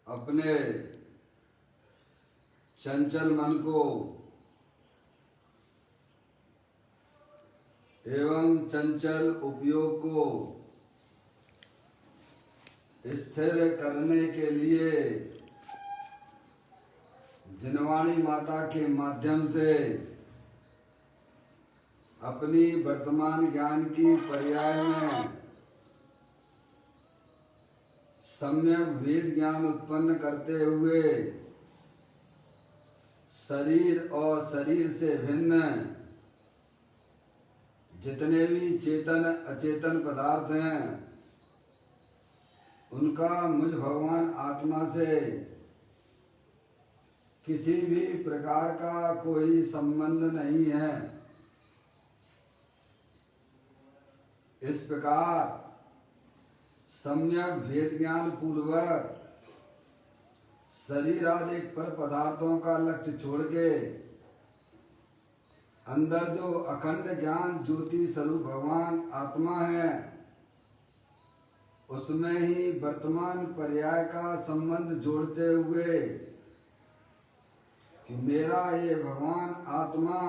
अपने चंचल मन को एवं चंचल उपयोग को स्थिर करने के लिए जिनवाणी माता के माध्यम से अपनी वर्तमान ज्ञान की पर्याय में सम्यक वेद ज्ञान उत्पन्न करते हुए शरीर और शरीर से भिन्न जितने भी चेतन अचेतन पदार्थ हैं उनका मुझ भगवान आत्मा से किसी भी प्रकार का कोई संबंध नहीं है। इस प्रकार सम्यक भेद ज्ञान पूर्वक शरीर आदि पर पदार्थों का लक्ष्य छोड़ के अंदर जो अखंड ज्ञान ज्योति स्वरूप भगवान आत्मा है उसमें ही वर्तमान पर्याय का संबंध जोड़ते हुए कि मेरा ये भगवान आत्मा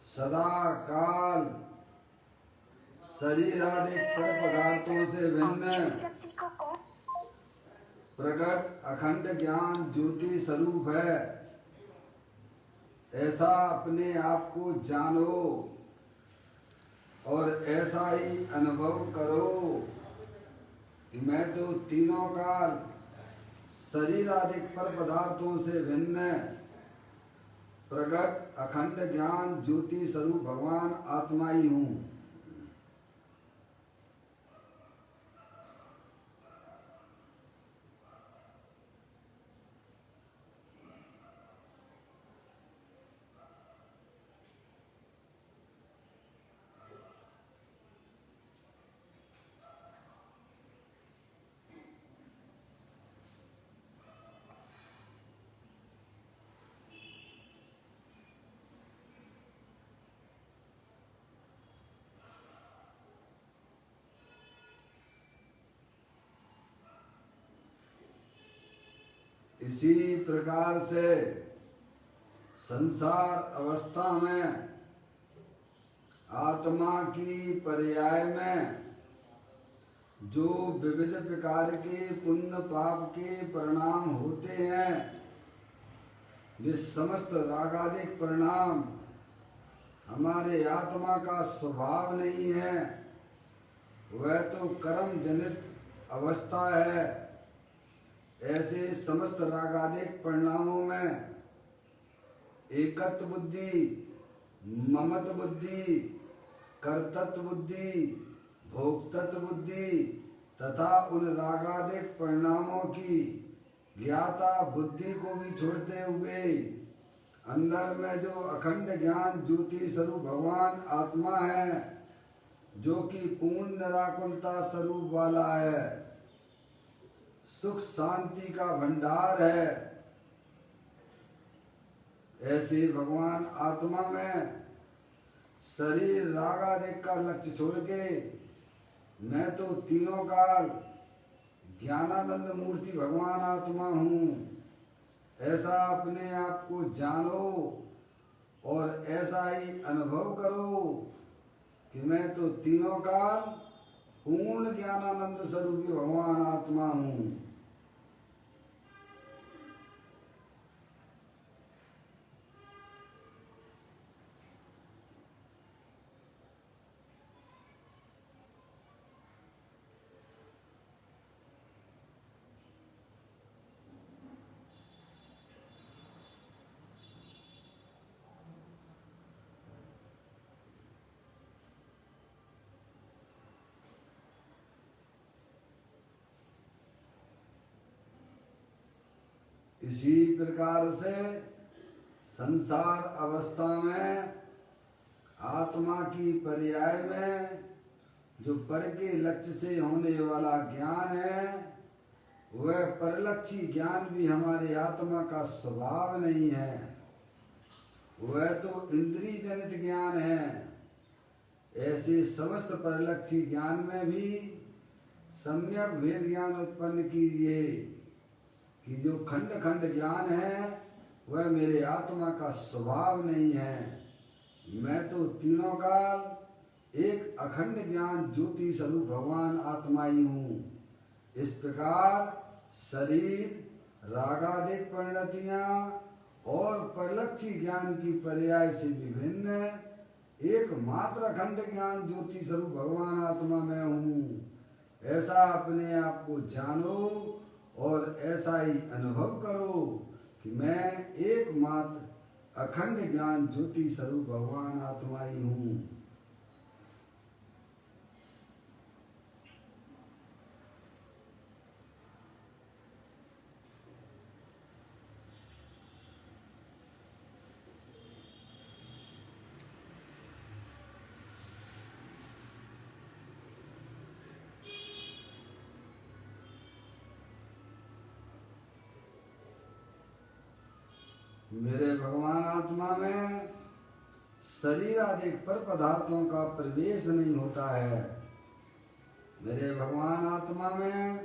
सदा काल शरीर आदि पर पदार्थों से भिन्न प्रकट अखंड ज्ञान ज्योति स्वरूप है। ऐसा अपने आप को जानो और ऐसा ही अनुभव करो कि मैं तो तीनों काल शरीर आदि पर पदार्थों से भिन्न प्रकट अखंड ज्ञान ज्योति स्वरूप भगवान आत्मा ही हूँ। इसी प्रकार से संसार अवस्था में आत्मा की पर्याय में जो विविध प्रकार के पुण्य पाप के परिणाम होते हैं वे समस्त रागादिक परिणाम हमारे आत्मा का स्वभाव नहीं है, वह तो कर्म जनित अवस्था है। ऐसे समस्त रागादिक परिणामों में एकत्व बुद्धि, ममत बुद्धि, कर्तृत्व बुद्धि, भोक्तृत्व बुद्धि तथा उन रागादिक परिणामों की ज्ञाता बुद्धि को भी छोड़ते हुए अंदर में जो अखंड ज्ञान ज्योति स्वरूप भगवान आत्मा है जो कि पूर्ण निराकुलता स्वरूप वाला है, सुख शांति का भंडार है, ऐसे भगवान आत्मा में शरीर राग आदि का लक्ष्य छोड़ के मैं तो तीनों काल ज्ञानानंद मूर्ति भगवान आत्मा हूँ, ऐसा अपने आप को जानो और ऐसा ही अनुभव करो कि मैं तो तीनों काल पूर्ण ज्ञानानंद स्वरूपी भगवान आत्मा हूँ। इसी प्रकार से संसार अवस्था में आत्मा की पर्याय में जो पर के लक्ष्य से होने वाला ज्ञान है वह परलक्षी ज्ञान भी हमारे आत्मा का स्वभाव नहीं है, वह तो इंद्रिय जनित ज्ञान है। ऐसे समस्त परलक्षी ज्ञान में भी सम्यक भेद ज्ञान उत्पन्न कीजिए कि जो खंड खंड ज्ञान है वह मेरे आत्मा का स्वभाव नहीं है। मैं तो तीनों काल एक अखंड ज्ञान ज्योति स्वरूप भगवान आत्मा ही हूँ। इस प्रकार शरीर, रागादिक परिणतियाँ और परलक्षी ज्ञान की पर्याय से विभिन्न एकमात्र अखंड ज्ञान ज्योति स्वरूप भगवान आत्मा मैं हूँ, ऐसा अपने आप को जानो और ऐसा ही अनुभव करो कि मैं एकमात्र अखंड ज्ञान ज्योति स्वरूप भगवान आत्मा ही हूँ। मेरे भगवान आत्मा में शरीर आदि पर पदार्थों का प्रवेश नहीं होता है। मेरे भगवान आत्मा में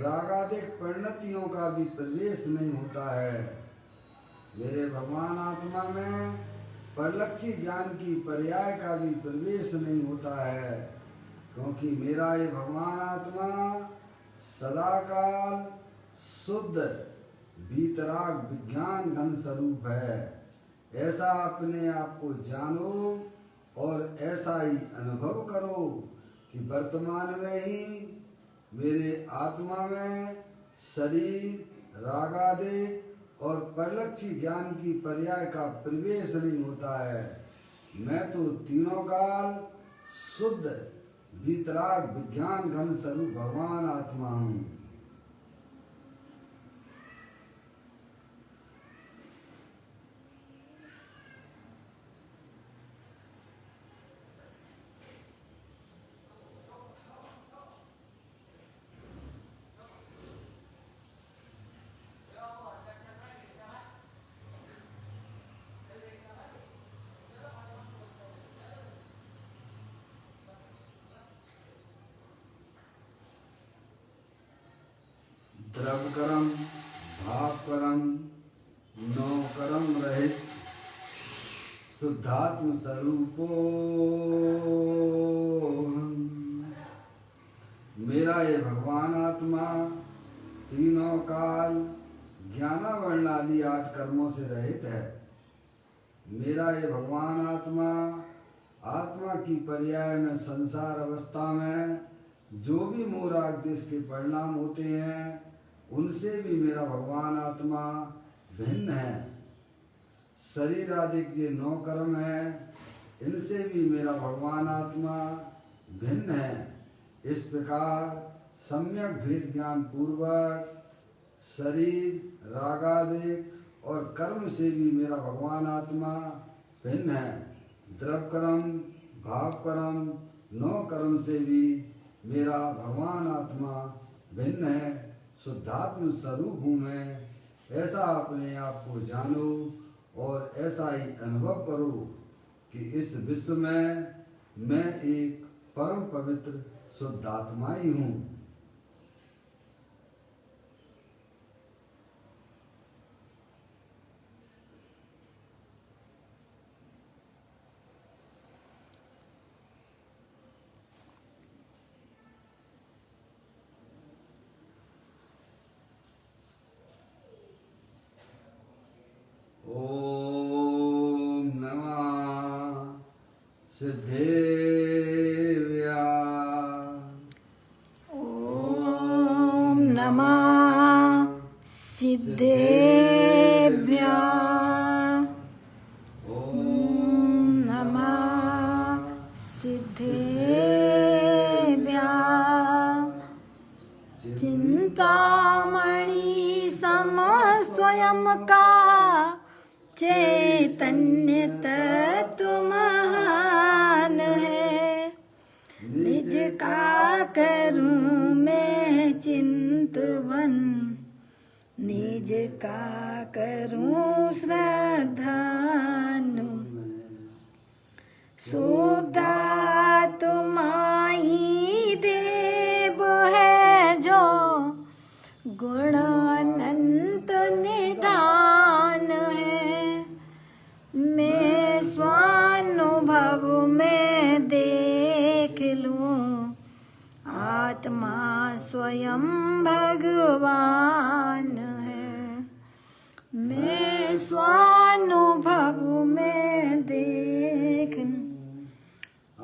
रागादिक परिणतियों का भी प्रवेश नहीं होता है। मेरे भगवान आत्मा में परलक्षी ज्ञान की पर्याय का भी प्रवेश नहीं होता है, क्योंकि मेरा ये भगवान आत्मा सदाकाल शुद्ध वीतराग विज्ञान घन स्वरूप है। ऐसा अपने आप को जानो और ऐसा ही अनुभव करो कि वर्तमान में ही मेरे आत्मा में शरीर, रागादिक और परलक्षी ज्ञान की पर्याय का प्रवेश नहीं होता है। मैं तो तीनों काल शुद्ध वीतराग विज्ञान घन स्वरूप भगवान आत्मा हूँ। द्रव कर्म, भाव कर्म, नौ कर्म रहित शुद्धात्म स्वरूपो मेरा ये भगवान आत्मा तीनों काल ज्ञानावर्ण आदि 8 कर्मों से रहित है। मेरा ये भगवान आत्मा आत्मा की पर्याय में संसार अवस्था में जो भी मोह राग देश के परिणाम होते हैं उनसे भी मेरा भगवान आत्मा भिन्न है। शरीर आदि के 9 कर्म है, इनसे भी मेरा भगवान आत्मा भिन्न है। इस प्रकार सम्यक भेद ज्ञान पूर्वक शरीर, रागादिक और कर्म से भी मेरा भगवान आत्मा भिन्न है। द्रव कर्म, भाव कर्म, 9 कर्म से भी मेरा भगवान आत्मा भिन्न है। शुद्धात्म स्वरूप हूँ मैं, ऐसा अपने आप को जानो और ऐसा ही अनुभव करो कि इस विश्व में मैं एक परम पवित्र शुद्धात्मा ही हूँ। ओम नमः सिद्धेव्या। ओम नमः सिद्धेभ्या। ओम नमः सिद्धेभ्या। चिंतामणि सम स्वयं का चैतन्य तत्व महान है। निज का करूं मैं चिंतवन, निज का करूं श्रद्धानु। सुधा तुम्हारी देव स्वयं भगवान है। मैं स्वानुभव में देख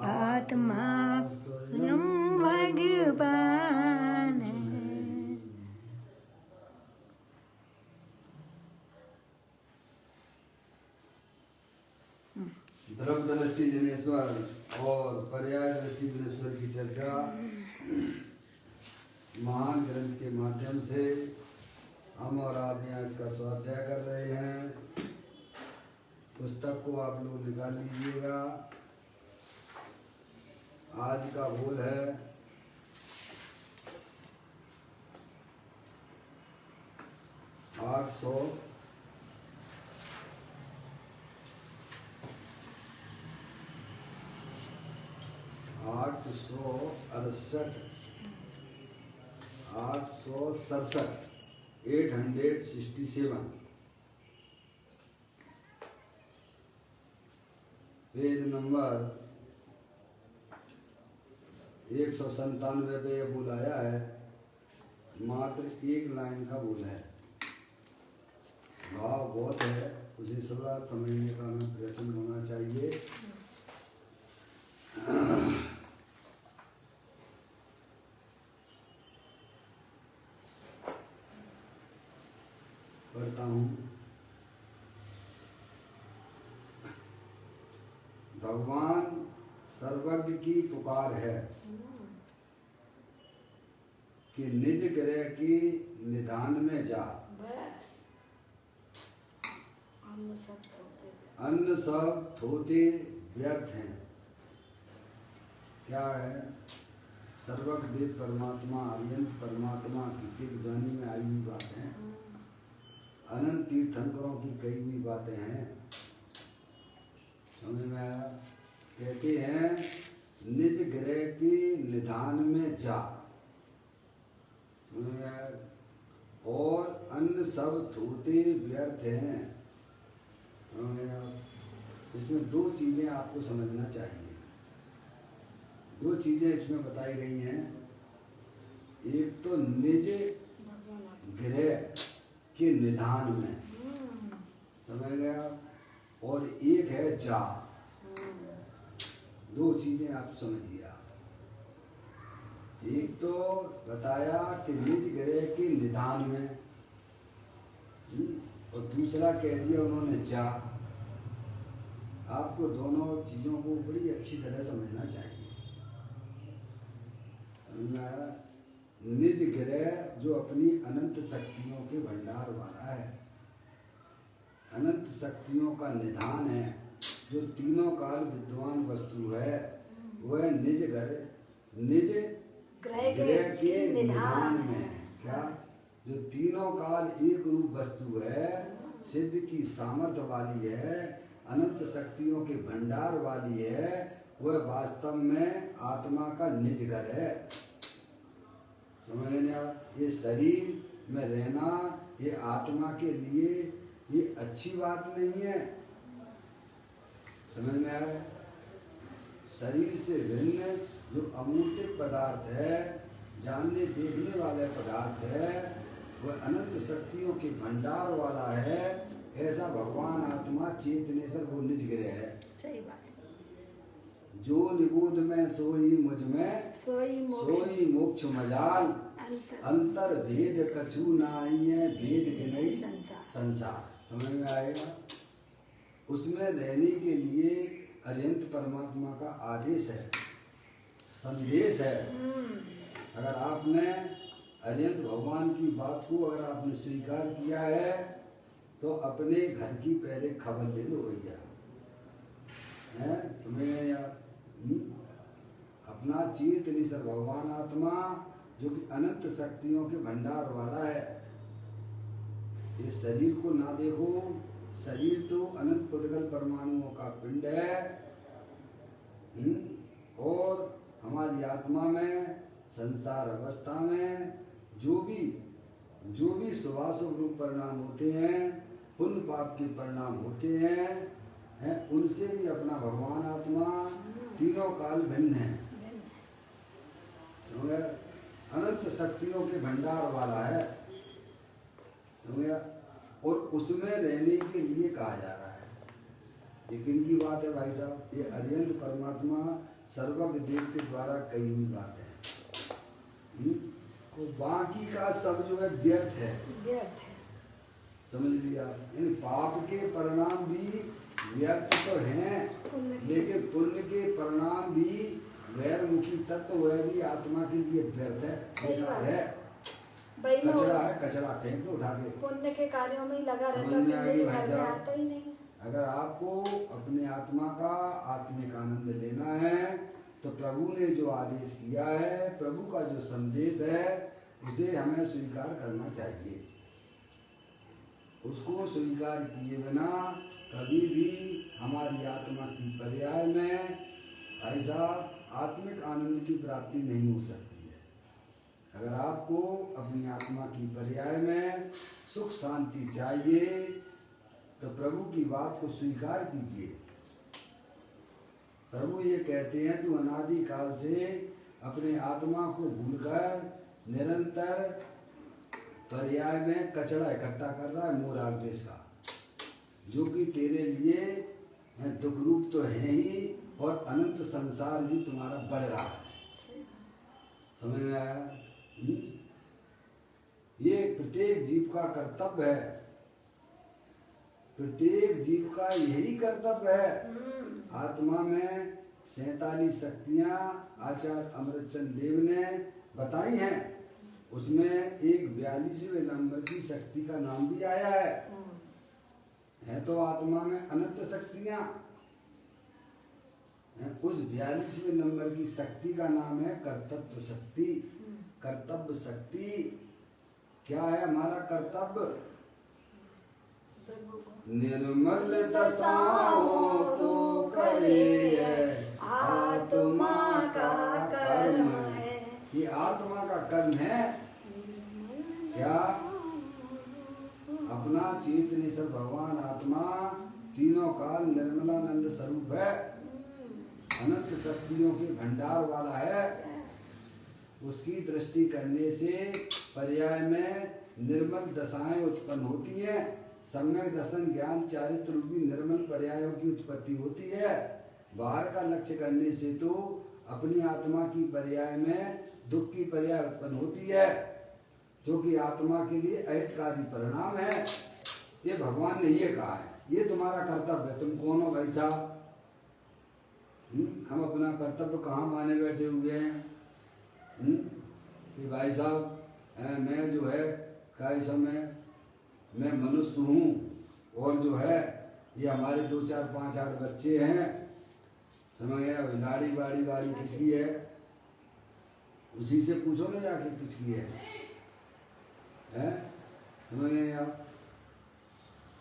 आत्मा स्वयं भगवान है। द्रव्य दृष्टि जनेश्वर और पर्याय दृष्टि जनेश्वर की चर्चा महान ग्रंथ के माध्यम से हम और आप यहाँ इसका स्वाध्याय कर रहे हैं। पुस्तक को आप लोग निकाल लीजिएगा। आज का बोल है 868 867 पेज नंबर 197 पे यह बोल आया है। मात्र एक लाइन का बोल है, भाव बहुत है, उसे सदा समझने का हमें प्रयत्न होना चाहिए। पढ़ता हूँ। भगवान सर्वज्ञ की पुकार है कि निज ग्रह की निधान में जा। अन्न सब थोते व्यर्थ हैं। क्या है? सर्वज्ञ वेद परमात्मा, अनंत परमात्मा की दिव्य ध्वनि में आई हुई बात है। अनंत तीर्थंकरों की कही हुई बातें हैं। समझ में आया? कहते हैं निज ग्रह की निधान में जा। समझ में आया? और अन्न सब थोते व्यर्थ हैं। समझ में आया? इसमें दो चीजें आपको समझना चाहिए। दो चीजें इसमें बताई गई हैं। एक तो निज ग्रह के निधान में, समझ गया, और एक है जा। दो चीजें आप समझिए। एक तो बताया कि निज ग्रह के निधान में, और दूसरा कह दिया उन्होंने जा। आपको दोनों चीजों को बड़ी अच्छी तरह समझना चाहिए। समझ में आया? निज ग्रह जो अपनी अनंत शक्तियों के भंडार वाला है, अनंत शक्तियों का निधान है, जो तीनों काल विद्वान वस्तु है, वह निज ग्रह के निधान में है। क्या? जो तीनों काल एक रूप वस्तु है, सिद्ध की सामर्थ्य वाली है, अनंत शक्तियों के भंडार वाली है, वह वास्तव में आत्मा का निज घर है। समझ लें आप? ये शरीर में रहना ये आत्मा के लिए ये अच्छी बात नहीं है। समझ में आ रहा है? शरीर से भिन्न जो अमूर्तिक पदार्थ है, जानने देखने वाले पदार्थ है, वह अनंत शक्तियों के भंडार वाला है। ऐसा भगवान आत्मा चेतनेश्वर वो निज ग्रह है। सही बात। जो निगूढ़ में सोई मुझ में सोई मोक्ष मजाल। अंतर भेद कछु नाई है, भेद के नहीं संसार। समझ में आएगा? उसमें रहने के लिए अरिहंत परमात्मा का आदेश है, संदेश है। अगर आपने अरिहंत भगवान की बात को अगर आपने स्वीकार किया है, तो अपने घर की पहले खबर ले लो भैया। है? समझ में आप? अपना चेतनेश्वर भगवान आत्मा जो कि अनंत शक्तियों के भंडार वाला है। इस शरीर को ना देखो, शरीर तो अनंत पुद्गल परमाणुओं का पिंड है। और हमारी आत्मा में संसार अवस्था में जो भी शुभाशुभ रूप परिणाम होते हैं, पुण्य पाप के परिणाम होते हैं, उनसे भी अपना भगवान आत्मा तीनों काल भिन्न है। अनंत अनंत शक्तियों के भंडार वाला है, समझ गया? और उसमें रहने के लिए कहा जा रहा है। ये किनकी बात है भाई साहब? ये अरिहंत परमात्मा सर्वज्ञ देव के द्वारा कही हुई बात है। तो बाकी का सब जो है व्यर्थ है, व्यर्थ है। समझ लिया? इन पाप के परिणाम भी व्यर्थ तो हैं, लेकिन पुण्य के परिणाम भी वैरमुखी तत्व, वह भी आत्मा के लिए व्यर्थ है, बेकार है, कचरा है, कचरा फेंक दो उठा के। पुण्य के कार्यों में ही लगा रहता समझ में आ गई है, भाई घर में साहब? आता ही नहीं। अगर आपको अपने आत्मा का आत्मिक आनंद लेना है तो प्रभु ने जो आदेश किया है, प्रभु का जो संदेश है, उसे हमें स्वीकार करना चाहिए। उसको स्वीकार किए बिना कभी भी हमारी आत्मा की पर्याय में भाई साहब आत्मिक आनंद की प्राप्ति नहीं हो सकती है। अगर आपको अपनी आत्मा की पर्याय में सुख शांति चाहिए तो प्रभु की बात को स्वीकार कीजिए। प्रभु ये कहते हैं, तू अनादि काल से अपने आत्मा को भूलकर निरंतर पर्याय में कचरा इकट्ठा कर रहा है, मोह राग द्वेष का, जो कि तेरे लिए दुख रूप तो है ही, और अनंत संसार भी तुम्हारा बढ़ रहा है। समझ में आया? ये प्रत्येक जीव का कर्तव्य है, प्रत्येक जीव का यही कर्तव्य है। आत्मा में 47 शक्तियां आचार्य अमृतचंद देव ने बताई हैं, उसमें एक 42वें नंबर की शक्ति का नाम भी आया है तो आत्मा में अनंत शक्तियां। उस 42वें नंबर की शक्ति का नाम है कर्तव्य शक्ति। कर्तव्य शक्ति क्या है? हमारा कर्तव्य निर्मल दशाओं को करे आत्मा का कर्म है। ये आत्मा का कर्म है क्या? अपना चेतनेश्वर भगवान आत्मा तीनों काल निर्मलानंद स्वरूप है, अनंत शक्तियों के भंडार वाला है। उसकी दृष्टि करने से पर्याय में निर्मल दशाएं उत्पन्न होती हैं, सम्यक दर्शन ज्ञान चारित्र रूपी निर्मल पर्यायों की उत्पत्ति होती है। बाहर का लक्ष्य करने से तो अपनी आत्मा की पर्याय में दुख की पर्याय उत्पन्न होती है, जो कि आत्मा के लिए अहितकारी परिणाम है। ये भगवान ने ये कहा है, ये तुम्हारा कर्तव्य है। तुम कौन हो भाई साहब? हम अपना कर्तव्य कहाँ माने बैठे हुए हैं कि भाई साहब मैं जो है काय समय मैं मनुष्य हूँ, और जो है ये हमारे 2 4 5 8 बच्चे हैं, समझ गया? लाड़ी बाड़ी गाड़ी किसकी है? उसी से पूछो ना जाके किसकी है, समझ गए आप?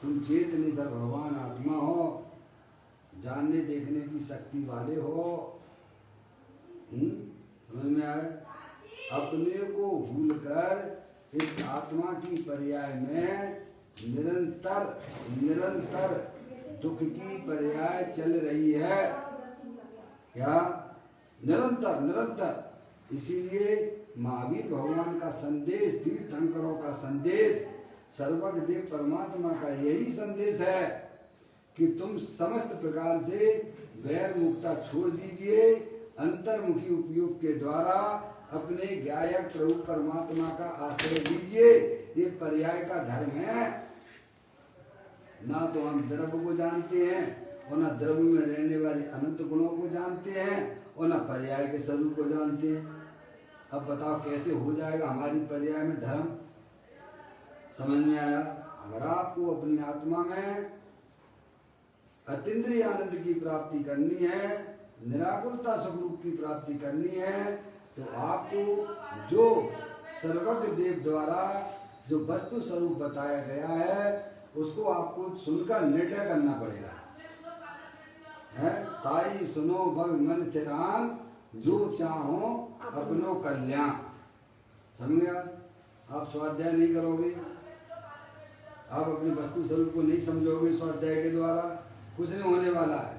तुम चेतनेश्वर भगवान आत्मा हो, जानने देखने की शक्ति वाले हो, समझ में आए? अपने को भूलकर इस आत्मा की पर्याय में निरंतर निरंतर दुख की पर्याय चल रही है क्या? निरंतर निरंतर। इसीलिए महावीर भगवान का संदेश, तीर्थंकरों का संदेश, सर्वज्ञ देव परमात्मा का यही संदेश है कि तुम समस्त प्रकार से वैर मुक्ता छोड़ दीजिए, अंतर्मुखी उपयोग के द्वारा अपने ज्ञायक प्रभु परमात्मा का आश्रय लीजिए। ये पर्याय का धर्म है। ना तो हम द्रव्य को जानते हैं, और ना द्रव्य में रहने वाले अनंत गुणों को जानते हैं, और ना पर्याय के स्वरूप को जानते हैं। अब बताओ कैसे हो जाएगा हमारी पर्याय में धर्म? समझ में आया? अगर आपको अपनी आत्मा में अतीन्द्रिय आनंद की प्राप्ति करनी है, निराकुलता स्वरूप की प्राप्ति करनी है, तो आपको जो सर्वज्ञ देव द्वारा जो वस्तु स्वरूप बताया गया है, उसको आपको सुनकर निर्णय करना पड़ेगा। है ताई सुनो भग मन थिरान, जो चाहो अपनो कल्याण। समझ गया? आप स्वाध्याय नहीं करोगे, आप अपनी वस्तु स्वरूप को नहीं समझोगे स्वाध्याय के द्वारा, कुछ नहीं होने वाला है।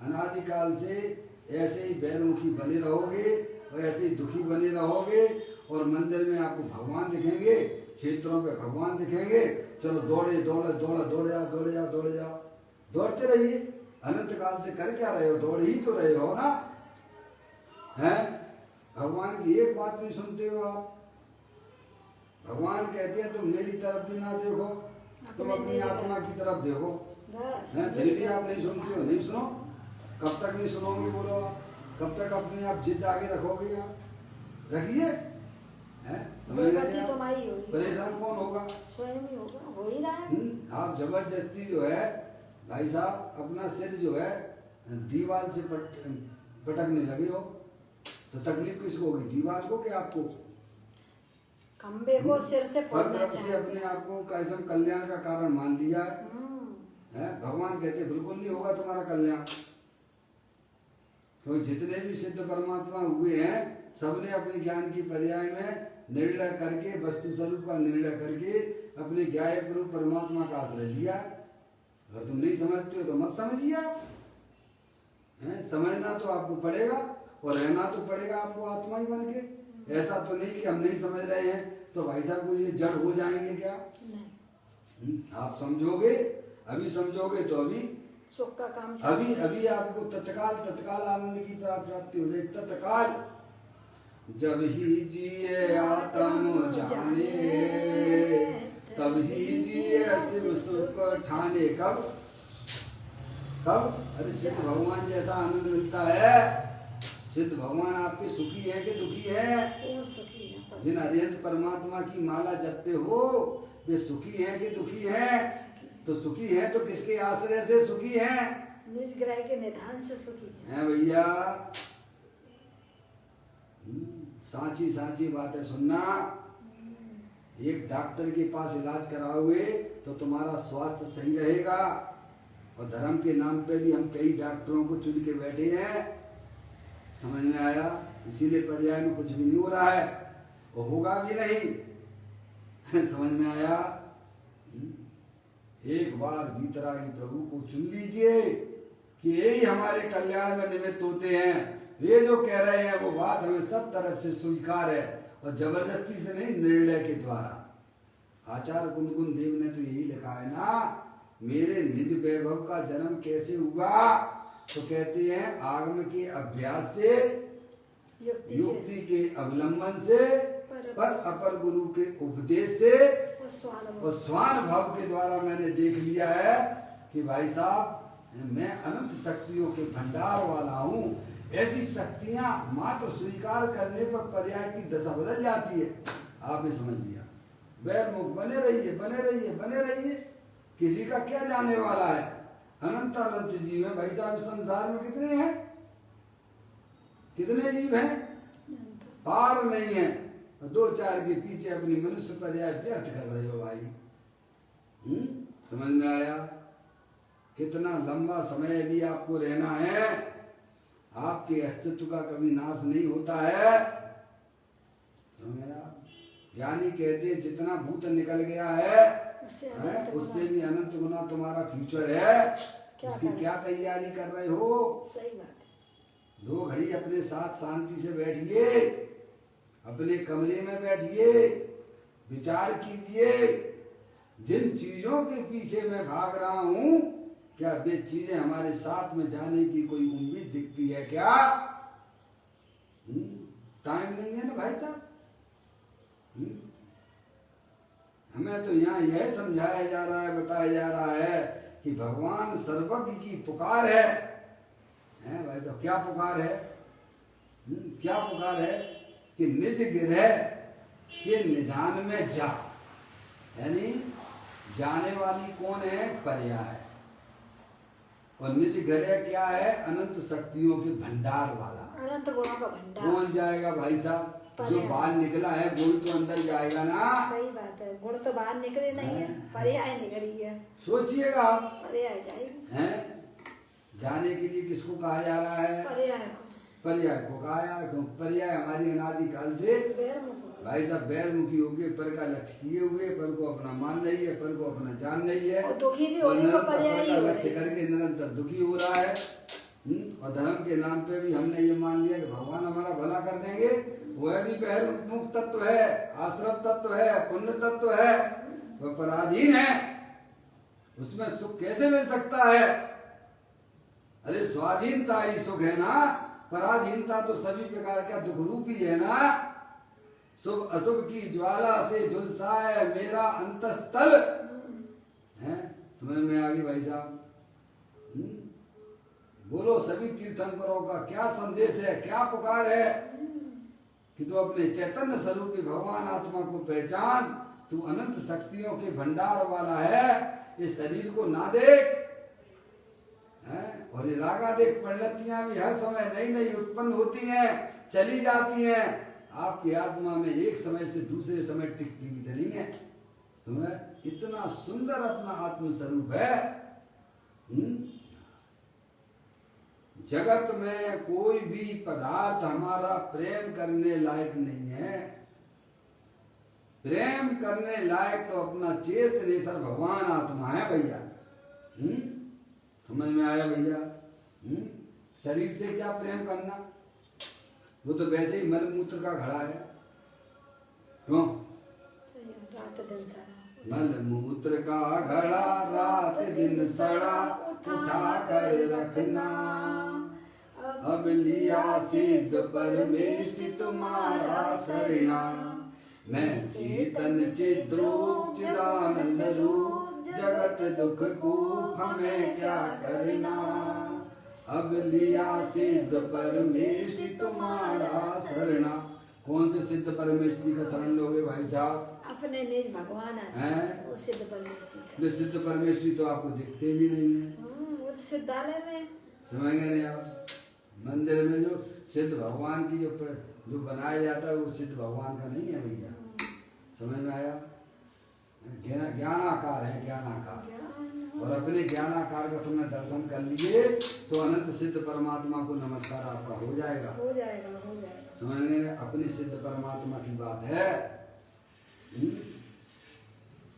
अनादिकाल से ऐसे ही बैरमुखी बने रहोगे, और ऐसे ही दुखी बने रहोगे, और मंदिर में आपको भगवान दिखेंगे, क्षेत्रों पे भगवान दिखेंगे, चलो दौड़े दौड़े दौड़े दौड़े जाओ दौड़े जाओ दौड़े जाओ, दौड़ते रहिए। अनंत काल से कर क्या रहे हो, दौड़ ही तो रहे हो ना, हैं? भगवान की एक बात नहीं सुनते हो आप। भगवान कहते हैं तुम मेरी तरफ भी ना देखो, तुम अपनी आत्मा की तरफ देखो, बस हैं? फिर भी आप नहीं सुनते हो। नहीं सुनो, कब तक नहीं सुनोगे बोलो आप? कब तक अपने आप जिद आगे रखोगे आप? रखिए, हैं? समझ गए दुर्गति आप? तुम्हारी होगी, परेशान कौन होगा? स्वयं ही होगा, हो ही रहा है। आप जबरदस्ती जो है भाई साहब अपना सिर जो है दीवार से पटकने लगे हो, तो तकलीफ किसको होगी, दीवार को कि आपको? खंबे को सिर से हर पड़ना तरफ से चाहिए। अपने आप को कैसे कल्याण का कारण मान लिया है। हम्म। हैं? भगवान कहते बिल्कुल नहीं होगा तुम्हारा कल्याण, क्योंकि जितने भी सिद्ध परमात्मा हुए हैं सबने अपने ज्ञान की पर्याय में निर्णय करके, वस्तु स्वरूप का निर्णय करके अपने ज्ञाय रूप परमात्मा का आश्रय लिया। अगर तुम नहीं समझते हो तो मत समझिए आप, हैं? समझना तो आपको पड़ेगा और रहना तो पड़ेगा आपको आत्मा ही बन के। ऐसा तो नहीं कि हम नहीं समझ रहे हैं तो भाई साहब कुछ ये जड़ हो जाएंगे क्या? नहीं, आप समझोगे, अभी समझोगे तो अभी सुख का काम अभी अभी आपको तत्काल आनंद की प्राप्ति हो जाए, तत्काल। जब ही जिए आत्म जाने, तब ही जिए शिव सुख ठाने। कब कब? अरे सिद्ध भगवान जैसा आनंद मिलता है। सिद्ध भगवान आपके सुखी है कि दुखी है? पूर्ण सुखी है। जिन अरिहंत परमात्मा की माला जपते हो वे सुखी हैं कि दुखी हैं? तो सुखी हैं तो किसके आश्रय से सुखी हैं? निज ग्रह के निधान से सुखी है। हैं भैया? सांची सांची बातें सुनना। एक डॉक्टर के पास इलाज कराओगे तो तुम्हारा स्वास्थ्य सही रहेगा, और धर्म के नाम पे भी हम कई डॉक्टरों को चुन के बैठे हैं। समझ में आया? इसीलिए पर्याय में कुछ भी नहीं हो रहा है और होगा भी नहीं। समझ में आया? एक बार भीतरागी प्रभु को चुन लीजिए कि यही हमारे कल्याण में निमित्त होते हैं। वे जो कह रहे हैं वो बात हमें सब तरफ से स्वीकार है, और जबरदस्ती से नहीं, निर्णय के द्वारा। आचार्य कुंदकुंद देव ने तो यही लिखा है ना, मेरे निज वैभव का जन्म कैसे हुआ? तो कहते हैं आगम के अभ्यास से, युक्ति के अवलंबन से, पर अपर गुरु के उपदेश से और स्वानुभव के द्वारा मैंने देख लिया है कि भाई साहब मैं अनंत शक्तियों के भंडार वाला हूँ। ऐसी शक्तियां मात्र स्वीकार करने पर पर्याय की दशा बदल जाती है। आपने समझ लिया? वैरमुख बने रहिए, बने रहिए, बने रहिए। किसी का क्या जाने वाला है? अनंत अनंत जीव है भाई साहब। संसार में कितने हैं? कितने जीव हैं? पार नहीं है। दो चार के पीछे अपनी मनुष्य पर्याय व्यर्थ कर रहे हो भाई। समझ में आया? कितना लंबा समय भी आपको रहना है, आपके अस्तित्व का कभी नाश नहीं होता है। ज्ञानी कहते हैं जितना भूत निकल गया है उससे भी अनंत गुना तुम्हारा फ्यूचर है। उसकी क्या तैयारी कर रहे हो? सही बात है। 2 घड़ी अपने साथ शांति से बैठिए, अपने कमरे में बैठिए, विचार कीजिए जिन चीजों के पीछे मैं भाग रहा हूं, क्या वे चीजें हमारे साथ में जाने की कोई उम्मीद दिखती है क्या? टाइम नहीं है ना भाई साहब। हमें तो यहाँ यह समझाया जा रहा है, बताया जा रहा है कि भगवान सर्वज्ञ की पुकार है। हैं भाई साहब? क्या पुकार है? क्या पुकार है? कि निज गृह के निधान में जा। यानी जाने वाली कौन है? पर्याय। और निज गृह क्या है? अनंत शक्तियों के भंडार वाला, अनंत गुणों का भंडार। कौन जाएगा भाई साहब? जो बाहर निकला है वो ही तो अंदर जाएगा ना। सही बात है। गुण तो बाहर निकले नहीं है, पर्याय निकली है। सोचिएगा आप, पर्याय जाएगी। हैं? जाने के लिए किसको कहा जा रहा है? पर्याय को। पर्याय को कहा जा रहा है। पर्याय हमारी अनादि काल से भाई साहब बैरमुखी हो गए, पर का लक्ष्य किए हुए, पर को अपना मान रही है, पर को अपना जान रही है, और दुखी भी होने को पर्याय ही हो रही है। लक्ष्य करके निरंतर दुखी हो रहा है। और धर्म के नाम पे भी हमने ये मान लिया कि भगवान हमारा भला कर देंगे, वह भी बहिर्मुख तत्व है, आश्रम तत्व है, पुण्य तत्व है, वह पराधीन है। उसमें सुख कैसे मिल सकता है? अरे स्वाधीनता ही सुख है ना, पराधीनता तो सभी प्रकार का दुख रूप ही है ना। शुभ अशुभ की ज्वाला से झुलसाए मेरा अंतस्थल है। समझ में आ गई भाई साहब? बोलो सभी तीर्थंकरों का क्या संदेश है, क्या पुकार है कि तू अपने चैतन्य स्वरूपी भगवान आत्मा को पहचान। तू अनंत शक्तियों के भंडार वाला है। इस शरीर को ना देख है? और ये रागा देख, प्रवृत्तियां भी हर समय नई नई उत्पन्न होती हैं, चली जाती हैं। आपकी आत्मा में एक समय से दूसरे समय टिकती भी नहीं है। समझ? इतना सुंदर अपना आत्म स्वरूप है। जगत में कोई भी पदार्थ हमारा प्रेम करने लायक नहीं है। प्रेम करने लायक तो अपना चेतनेश्वर भगवान आत्मा है भैया। समझ में आया भैया? शरीर से क्या प्रेम करना? वो तो वैसे ही मलमूत्र का घड़ा है। क्यों? रात दिन सड़ा, मलमूत्र का घड़ा रात दिन सड़ा, उठा कर रखना। अब लिया सिद्ध परमेष्टि तुम्हारा शरणा। मैं चेतन चिद्रूप चिदानंद रूप, जगत दुख कूप हमें क्या करना। अब लिया सिद्ध परमेष्टि तुम्हारा शरणा। कौन से सिद्ध परमेष्टि का शरण लोगे भाई साहब? अपने निज भगवान हैं? वो सिद्ध परमेष्टि का। सिद्ध परमेष्टि तो आपको दिखते भी नहीं है। वो सिद्धालय में समझ गए नहीं आप? मंदिर में जो सिद्ध भगवान की जो बनाया जाता है वो सिद्ध भगवान का नहीं है भैया। समझ में आया? ज्ञानाकार है, ज्ञानाकार। और अपने ज्ञानाकार का तुमने दर्शन कर लिए तो अनंत सिद्ध परमात्मा को नमस्कार आपका हो जाएगा। हो जाएगा, हो जाएगा। समझ में? अपने सिद्ध परमात्मा की बात है।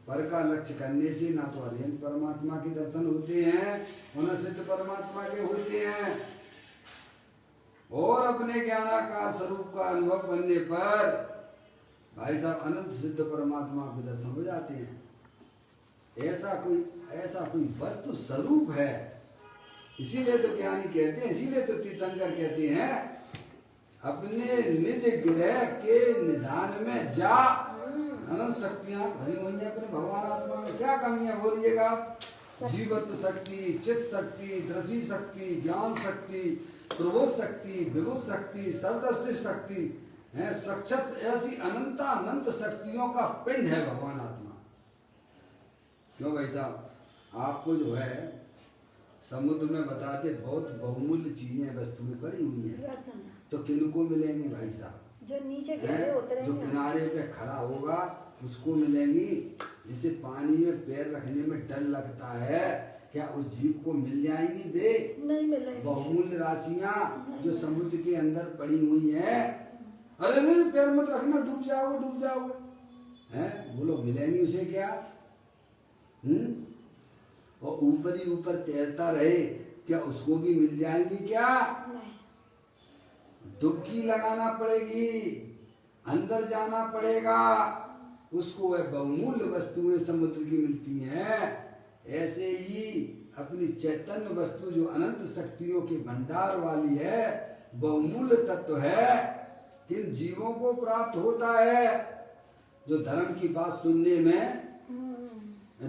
पर का लक्ष्य करने से ना तो अनंत परमात्मा के दर्शन होते हैं और न सिद्ध परमात्मा के होते हैं। और अपने ज्ञानाकार स्वरूप का अनुभव करने पर भाई साहब अनंत सिद्ध परमात्मा के दर्शन हो जाते हैं। ऐसा कोई वस्तु स्वरूप है। इसीलिए तो ज्ञानी कहते हैं, इसीलिए तो तीर्थंकर कहते हैं अपने निज गृह के निधान में जा। अनंत शक्तियां भरी हुई हैं अपने भगवान आत्मा में। क्या कमियां बोलिएगा? जीवत्व शक्ति, चित्त शक्ति, दृष्टि शक्ति, ज्ञान शक्ति, प्रबोध शक्ति, विभुत शक्ति, सर्वदर्शी शक्ति है। स्वच्छत ऐसी अनंत शक्तियों का पिंड है भगवान आत्मा। क्यों भाई साहब? आपको जो है समुद्र में बताते बहुत बहुमूल्य चीजें वस्तुएं पड़ी हुई हैं, तो किनको मिलेंगे भाई साहब? जो नीचे गहरे उतरेंगे, जो किनारे पे खड़ा होगा उसको मिलेंगी। जिसे पानी में पैर रखने में डर लगता है, क्या उस जीव को मिल जाएंगी वे? नहीं मिलेगी। बहुमूल्य राशियां जो समुद्र के अंदर पड़ी हुई है। अरे नहीं पैर मत रखना, डूब जाओगे, डूब जाओगे। हैं? बोलो मिलेंगी उसे क्या? और ऊपर ही ऊपर तैरता रहे, क्या उसको भी मिल जाएंगी क्या? डुबकी लगाना पड़ेगी, अंदर जाना पड़ेगा, उसको वह बहुमूल्य वस्तुएं समुद्र की मिलती हैं। ऐसे ही अपनी चैतन्य वस्तु जो अनंत शक्तियों के भंडार वाली है, बहुमूल्य तत्व है, किन जीवों को प्राप्त होता है जो धर्म की बात सुनने में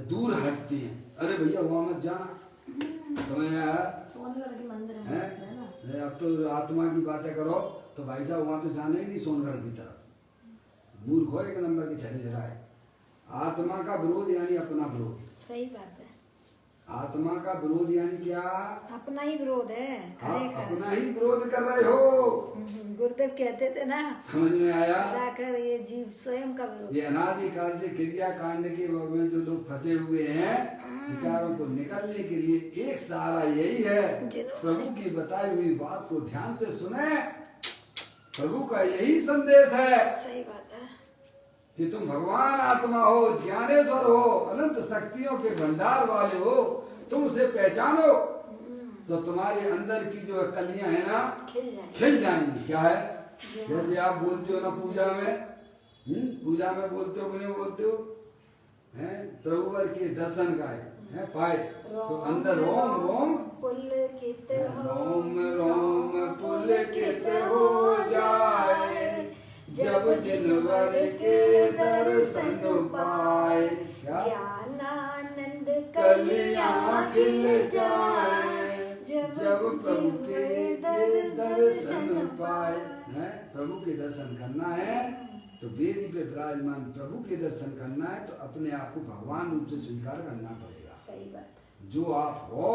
दूर हटते हैं। अरे भैया वहां मत जाना, समझ आया? सोनगढ़ के मंदिर है ना। अब तो आत्मा की बातें करो तो भाई साहब वहां तो जाना ही नहीं सोनगढ़ की तरफ। मूर्ख हो एक नंबर के छड़े चढ़ाए। आत्मा का विरोध यानी अपना विरोध। सही बात है। आत्मा का विरोध यानी क्या? अपना ही विरोध है। आप अपना ही विरोध कर रहे हो। गुरुदेव कहते थे ना, समझ में आया? जाकर ये जीव स्वयं का विरोध। ये अनादिकाल से क्रिया कांड के में जो लोग फंसे हुए हैं, विचारों को निकालने के लिए एक सहारा यही है, प्रभु की बताई हुई बात को ध्यान से सुने। प्रभु का यही संदेश है। सही बात है कि तुम भगवान आत्मा हो, ज्ञानेश्वर हो, अनंत शक्तियों के भंडार वाले हो। तुम उसे पहचानो तो तुम्हारे अंदर की जो कलियां है ना खिल जाएंगी। खिल जाएंगी। क्या है? जैसे आप बोलते हो ना पूजा में, पूजा में बोलते हो कि नहीं बोलते हो, हैं प्रभुवर के दर्शन का है पाए तो अंदर रोम रोम पुलकित हो, रोम रोम पुलकित हो जाए, जब जिनवर के दर्शन पाए, क्या ज्ञानानंद कलियां खिल जाए, जब प्रभु के दर्शन पाए। हैं प्रभु के दर्शन करना है तो वेदी पे विराजमान प्रभु के दर्शन करना है तो अपने आप को भगवान रूप से स्वीकार करना पड़ेगा। सही बात। जो आप हो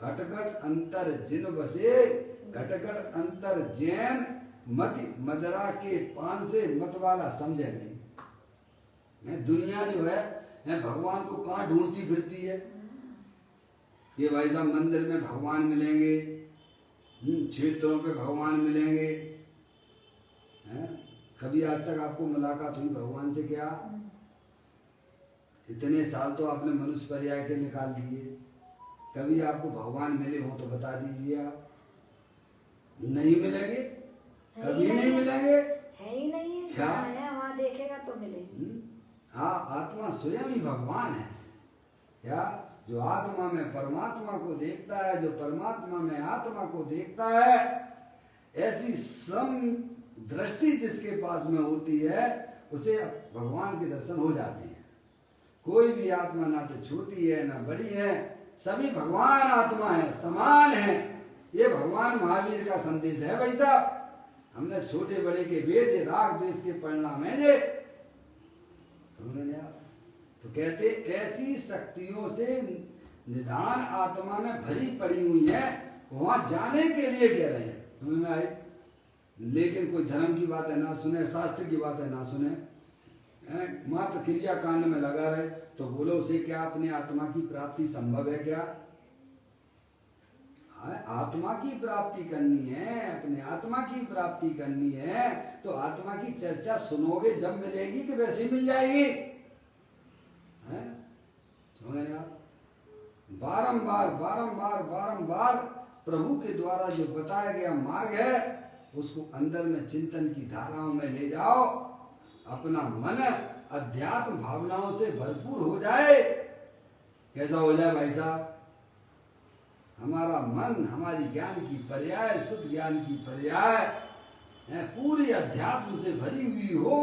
घट घट अंतर जिन बसे, घट घट अंतर जैन मति मदरा के पान से मत वाला समझे नहीं। दुनिया जो है भगवान को कहाँ ढूंढती फिरती है। ये भाई साहब मंदिर में भगवान मिलेंगे, क्षेत्रों पे भगवान मिलेंगे, हैं? कभी आज तक आपको मुलाकात हुई भगवान से क्या? इतने साल तो आपने मनुष्य पर्याय के निकाल दिए, कभी आपको भगवान मिले हो तो बता दीजिए। आप नहीं मिलेंगे, कभी नहीं मिलेंगे, है ही नहीं है। क्या है वहाँ देखेगा तो मिलेगी। हाँ आत्मा स्वयं ही भगवान है। क्या जो आत्मा में परमात्मा को देखता है, जो परमात्मा में आत्मा को देखता है, ऐसी सम दृष्टि जिसके पास में होती है उसे भगवान के दर्शन हो जाते हैं। कोई भी आत्मा ना तो छोटी है ना बड़ी है, सभी भगवान आत्मा है, समान है। ये भगवान महावीर का संदेश है भाई साहब। हमने छोटे बड़े के भेद, ये राग द्वेष के परिणाम है ये। तो कहते ऐसी शक्तियों से निधान आत्मा में भरी पड़ी हुई है, वहां जाने के लिए कह रहे हैं। समझ में आई? लेकिन कोई धर्म की बात है ना सुने, शास्त्र की बात है ना सुने, मात्र क्रिया कांड में लगा रहे तो बोलो उसे क्या अपने आत्मा की प्राप्ति संभव है क्या? आत्मा की प्राप्ति करनी है, अपने आत्मा की प्राप्ति करनी है तो आत्मा की चर्चा सुनोगे जब मिलेगी कि वैसे मिल जाएगी। समझ रहे आप? बारंबार बारंबार बारंबार प्रभु के द्वारा जो बताया गया मार्ग है उसको अंदर में चिंतन की धाराओं में ले जाओ, अपना मन अध्यात्म भावनाओं से भरपूर हो जाए। कैसा हो जाए भाई साहब? हमारा मन हमारी ज्ञान की पर्याय, शुद्ध ज्ञान की पर्याय पूरी अध्यात्म से भरी हुई हो।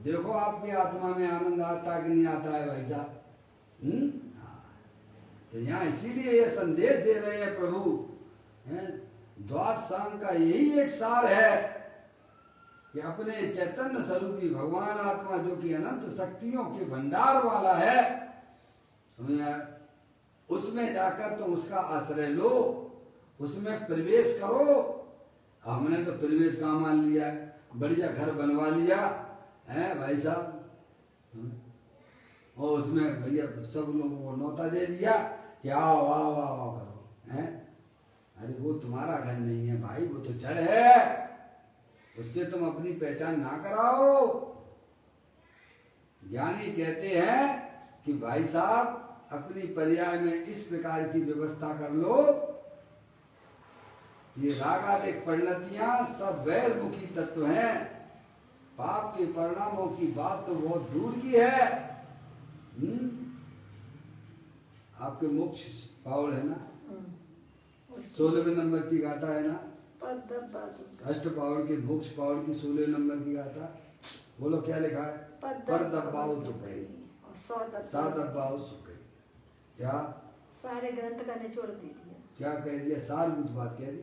देखो आपकी आत्मा में आनंद आता कि नहीं आता है भाई साहब? तो यहाँ इसीलिए ये संदेश दे रहे हैं प्रभु। द्वादश सांग का यही एक सार है कि अपने चैतन्य स्वरूपी भगवान आत्मा जो कि अनंत शक्तियों के भंडार वाला है, समझ, उसमें जाकर तुम उसका आश्रय लो, उसमें प्रवेश करो। हमने तो प्रवेश कहाँ मान लिया है, बढ़िया घर बनवा लिया है भाई साहब, और उसमें भैया सब लोगों को न्योता दे दिया कि आओ वाह वाह वाह करो। हैं? अरे वो तुम्हारा घर नहीं है भाई, वो तो जड़ है, उससे तुम अपनी पहचान ना कराओ। ज्ञानी कहते हैं कि भाई साहब अपनी पर्याय में इस प्रकार की व्यवस्था कर लो, ये रागादिक परिणतियां सब वैरमुखी तत्व हैं। पाप के परिणामों की बात तो बहुत दूर की है। आपके मोक्ष पावड़ है ना, 16वें नंबर की गाथा है ना, अष्ट पावड़ के मोक्ष पावड़ की 16 नंबर की गाथा। बोलो क्या लिखा है? पर दबाओ दुख गई, सात दबाओ सुख गई। क्या सारे ग्रंथ का निचोड़ दे दिया, क्या कह दिया? सारभूत बात कह दी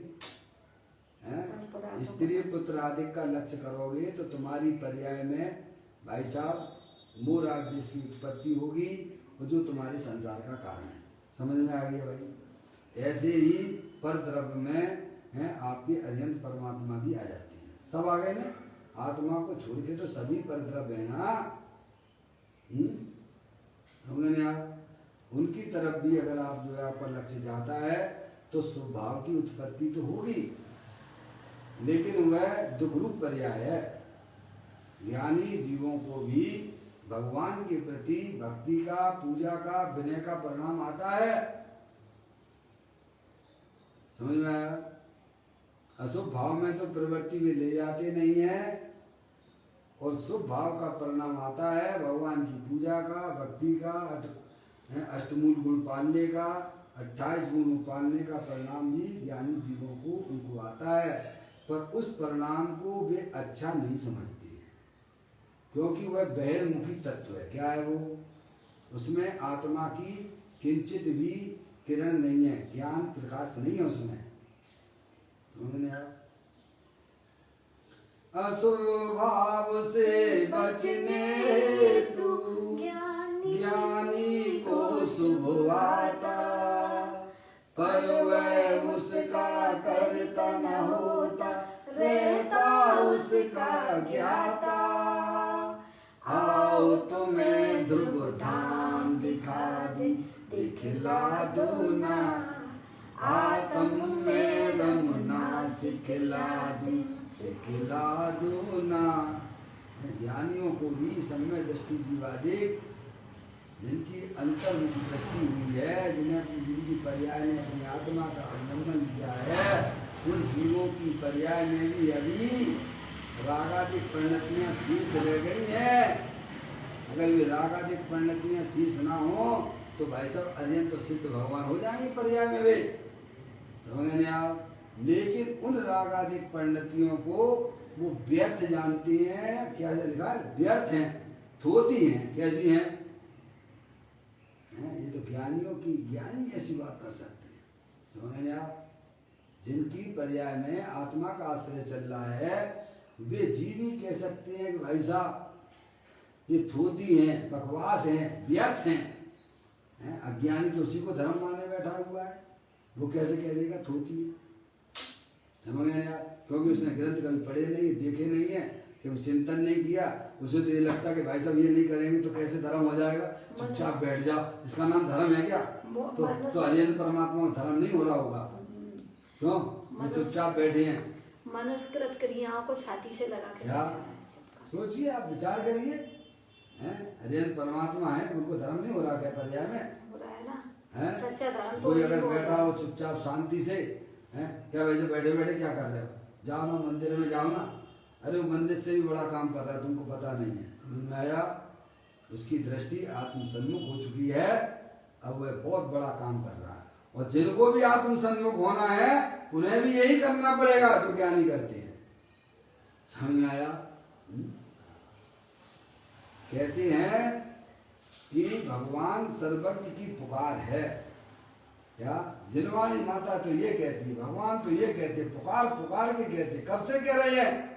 है। स्त्री पुत्र आदि का लक्ष्य करोगे तो तुम्हारी पर्याय में भाई साहब मोह राग द्वेष की उत्पत्ति होगी, जो तुम्हारे संसार का कारण है। समझ में आ गया भाई? ऐसे ही पर द्रव्य में है आपके अत्यंत परमात्मा भी आ जाते हैं। सब आ गए ना? आत्मा को छोड़ के तो सभी पर द्रव्य है ना। समझ आप? उनकी तरफ भी अगर आप जो है आपका लक्ष्य जाता है तो स्वभाव की उत्पत्ति तो होगी, लेकिन वह दुखरूप पर्याय है। ज्ञानी जीवों को भी भगवान के प्रति भक्ति का, पूजा का, विनय का परिणाम आता है। समझ में आया? अशुभ भाव में तो प्रवृत्ति में ले जाते नहीं है, और शुभ भाव का परिणाम आता है भगवान की पूजा का, भक्ति का, अष्टमूल गुण पालने का, 28 गुण पालने का परिणाम भी ज्ञानी जीवों को उनको आता है। पर उस परिणाम को वे अच्छा नहीं समझते हैं, क्योंकि वह बहिर्मुखी तत्व है। क्या है वो? उसमें आत्मा की किंचित भी किरण नहीं है, ज्ञान प्रकाश नहीं है उसमें। अशुभ भाव से बचने हेतु ज्ञानी को शुभ आता, पर वह उसका करता न होता, रहता उसका ज्ञाता। आओ तुम्हें ध्रुव धाम दिखा दूं, दिखला दो ना, आत्म में रमना सिखला दूं, सिखला दो ना। ज्ञानियों को भी सम्यक दृष्टि जीवादिक, जिनकी अंतर्मुखी दृष्टि हुई है, जिनकी पर्याय ने अपनी आत्मा का अवलंबन किया है, उन जीवों की पर्याय में भी अभी रागादिक परिणतियां शेष रह गई हैं। अगर वे रागादिक परिणतियां शेष ना हो तो भाई साहब अत्यंत तो सिद्ध भगवान हो जाएंगे पर्याय में वे, समझ आप। लेकिन उन रागादिक परिणतियों को वो व्यर्थ जानती हैं। क्या लिखा है? व्यर्थ हैं, थोती हैं। कैसी हैं? ये तो ज्ञानियों की, ज्ञानी ऐसी बात कर सकते हैं, समझ आप। जिनकी पर्याय में आत्मा का आश्रय चल रहा है, वे जीव ही कह सकते हैं कि भाई साहब ये थोती हैं, बकवास हैं, व्यर्थ हैं। अज्ञानी तो उसी को धर्म माने बैठा हुआ है, वो कैसे कह देगा थोती है? समझ गए आप? क्योंकि उसने ग्रंथ कभी पढ़े नहीं, देखे नहीं है, कि चिंतन नहीं किया। उसे तो ये लगता है कि भाई साहब ये नहीं करेंगे तो कैसे धर्म हो जाएगा, चुपचाप बैठ जाओ, इसका नाम धर्म है क्या? तो अरिहंत परमात्मा का धर्म नहीं हो रहा होगा, क्यों? चुपचाप बैठे हैं, मनुष्यकृत क्रियाओं को छाती से लगा के। सोचिए आप, विचार करिए, अरिहंत परमात्मा है, उनको धर्म नहीं हो रहा क्या पर्याय में? हो रहा है ना, सच्चा धर्म। कोई अगर बैठा हो चुपचाप शांति से, क्या वैसे बैठे बैठे क्या कर रहे हो? जाओ ना मंदिर में, जाओ ना। अरे वो मंदिर से भी बड़ा काम कर रहा है, तुमको पता नहीं है। समझ में आया? उसकी दृष्टि आत्मसन्मुख हो चुकी है, अब वह बहुत बड़ा काम कर रहा है। और जिनको भी आत्मसन्मुख होना है उन्हें भी यही करना पड़ेगा, तो क्या नहीं करते हैं। समझ में आया? कहते हैं कि भगवान सर्वज्ञ की पुकार है। क्या जिनवाणी माता तो ये कहती है, भगवान तो ये कहते, पुकार पुकार के कहते। कब से कह रहे हैं?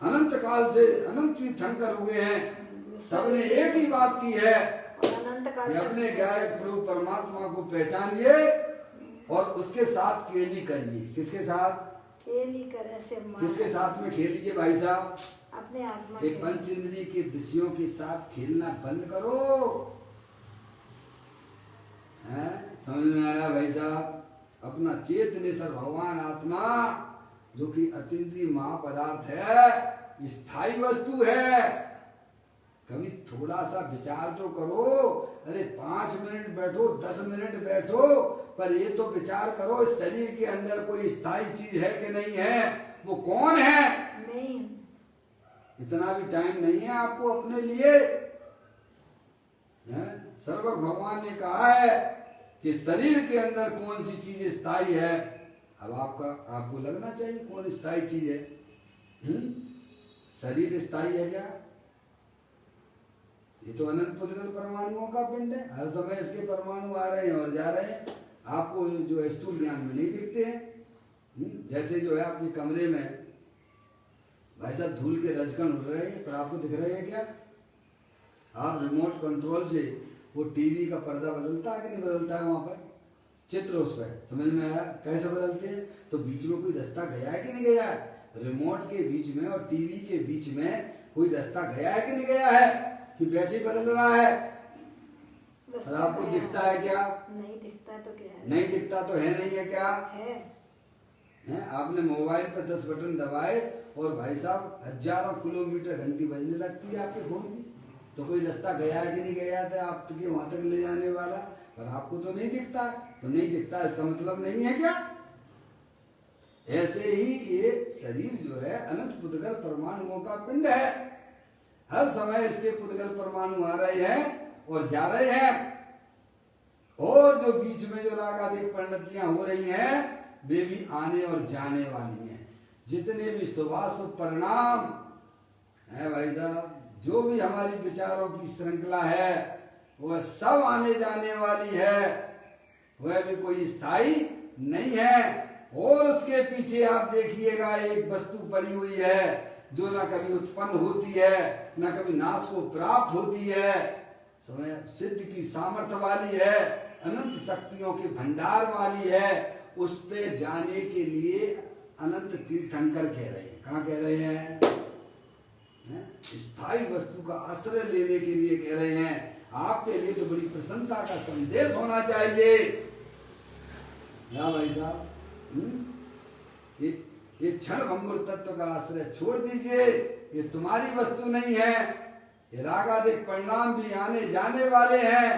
अनंत काल से, अनंत तीर्थंकर हुए हैं, सबने एक ही बात की है कि अपने गायक प्रभु परमात्मा को पहचानिए और उसके साथ खेली करिए। किसके साथ खेली करे से? किसके साथ में खेलिए भाई साहब? अपने आत्मा एक पंचेंद्रिय के विषयों के साथ खेलना बंद करो। समझ में आया भाई साहब? अपना चेतनेश्वर भगवान आत्मा, जो कि अतीन्द्रिय महापदार्थ है, स्थायी वस्तु है। कभी थोड़ा सा विचार तो करो। अरे 5 मिनट बैठो, 10 मिनट बैठो, पर ये तो विचार करो इस शरीर के अंदर कोई स्थायी चीज है कि नहीं है? वो कौन है? नहीं। इतना भी टाइम नहीं है आपको अपने लिए। सर्वज्ञ भगवान ने कहा है कि शरीर के अंदर कौन सी चीज स्थायी है। अब आपको लगना चाहिए कौन स्थायी चीज है। शरीर स्थायी है क्या? ये तो अनंत पुत्र परमाणुओं का पिंड है, हर समय इसके परमाणु आ रहे हैं और जा रहे हैं। आपको जो स्थूल ज्ञान में नहीं दिखते हैं। जैसे जो है आपके कमरे में भाई साहब धूल के रजकण उड़ रहे हैं, पर आपको दिख रहे हैं क्या? आप रिमोट कंट्रोल से वो टीवी का पर्दा बदलता है कि नहीं बदलता है? वहां पर चित्र उस पर समझ में आया कैसे बदलते हैं? तो बीच में कोई रास्ता गया है कि नहीं गया है? रिमोट के बीच में और टीवी के बीच में कोई रास्ता गया है कि नहीं गया है? कि वैसे ही बदल रहा है? और आपको दिखता है क्या? नहीं दिखता तो क्या है? नहीं दिखता तो है नहीं है क्या? है। आपने मोबाइल पर 10 बटन दबाए और भाई साहब हजारों किलोमीटर घंटी बजने लगती है आपके फोन की। तो कोई रास्ता गया है कि नहीं गया था आपके वहां तक ले जाने वाला? पर आपको तो नहीं दिखता। तो नहीं दिखता इसका मतलब नहीं है क्या? ऐसे ही ये शरीर जो है अनंत पुद्गल परमाणुओं का पिंड है। हर समय इसके पुद्गल परमाणु आ रहे हैं और जा रहे हैं, और जो बीच में जो रागादिक परिणतियां हो रही हैं वे भी आने और जाने वाली हैं। जितने भी शुभाशुभ परिणाम है भाई साहब, जो भी हमारी विचारों की श्रृंखला है वह सब आने जाने वाली है, वह भी कोई स्थायी नहीं है। और उसके पीछे आप देखिएगा एक वस्तु पड़ी हुई है जो न कभी उत्पन्न होती है न कभी नाश को प्राप्त होती है, समय सिद्ध की सामर्थ्य वाली है, अनंत शक्तियों के भंडार वाली है। उस पे जाने के लिए अनंत तीर्थंकर कह रहे हैं। कहाँ कह रहे हैं? स्थायी वस्तु का आश्रय लेने के लिए कह रहे हैं। आपके लिए तो बड़ी प्रसन्नता का संदेश होना चाहिए या भाई साहब। ये क्षण भंगुर तत्व का आश्रय छोड़ दीजिए, ये तुम्हारी वस्तु नहीं है। ये रागादिक परिणाम भी आने जाने वाले हैं।